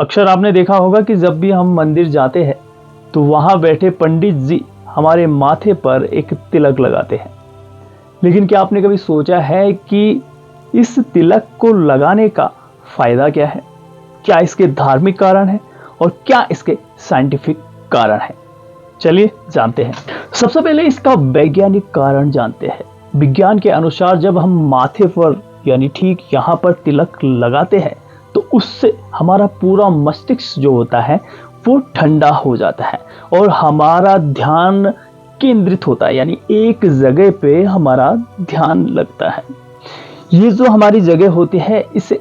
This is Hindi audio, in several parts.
अक्सर आपने देखा होगा कि जब भी हम मंदिर जाते हैं तो वहाँ बैठे पंडित जी हमारे माथे पर एक तिलक लगाते हैं। लेकिन क्या आपने कभी सोचा है कि इस तिलक को लगाने का फायदा क्या है? क्या इसके धार्मिक कारण है और क्या इसके साइंटिफिक कारण है? चलिए जानते हैं। सबसे पहले इसका वैज्ञानिक कारण जानते हैं। विज्ञान के अनुसार जब हम माथे पर यानी ठीक यहाँ पर तिलक लगाते हैं तो उससे हमारा पूरा मस्तिष्क जो होता है वो ठंडा हो जाता है और हमारा ध्यान केंद्रित होता है, यानी एक जगह पे हमारा ध्यान लगता है। ये जो हमारी जगह होती है इसे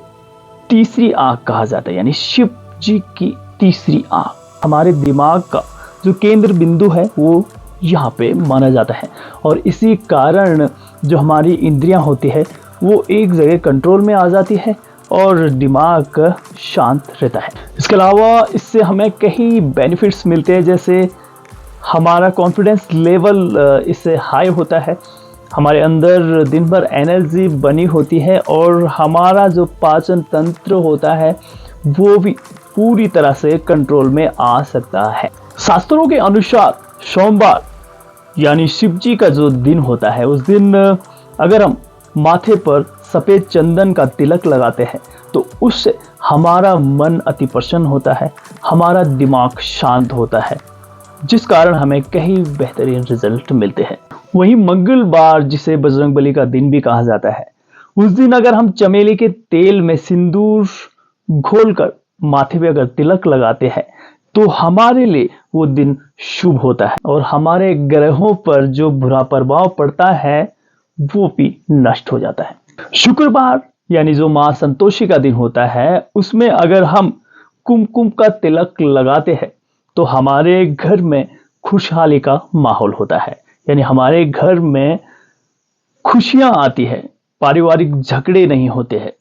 तीसरी आंख कहा जाता है, यानी शिव जी की तीसरी आंख। हमारे दिमाग का जो केंद्र बिंदु है वो यहाँ पे माना जाता है और इसी कारण जो हमारी इंद्रियां होती है वो एक जगह कंट्रोल में आ जाती है और दिमाग शांत रहता है। इसके अलावा इससे हमें कई बेनिफिट्स मिलते हैं, जैसे हमारा कॉन्फिडेंस लेवल इससे हाई होता है, हमारे अंदर दिन भर एनर्जी बनी होती है और हमारा जो पाचन तंत्र होता है वो भी पूरी तरह से कंट्रोल में आ सकता है। शास्त्रों के अनुसार सोमवार यानी शिव जी का जो दिन होता है उस दिन अगर हम माथे पर सफ़ेद चंदन का तिलक लगाते हैं तो उससे हमारा मन अति प्रसन्न होता है, हमारा दिमाग शांत होता है, जिस कारण हमें कई बेहतरीन रिजल्ट मिलते हैं। वहीं मंगलवार, जिसे बजरंगबली का दिन भी कहा जाता है, उस दिन अगर हम चमेली के तेल में सिंदूर घोलकर माथे पे अगर तिलक लगाते हैं तो हमारे लिए वो दिन शुभ होता है और हमारे ग्रहों पर जो बुरा प्रभाव पड़ता है वो भी नष्ट हो जाता है। शुक्रवार यानी जो मां संतोषी का दिन होता है उसमें अगर हम कुमकुम का तिलक लगाते हैं तो हमारे घर में खुशहाली का माहौल होता है, यानी हमारे घर में खुशियां आती है, पारिवारिक झगड़े नहीं होते हैं।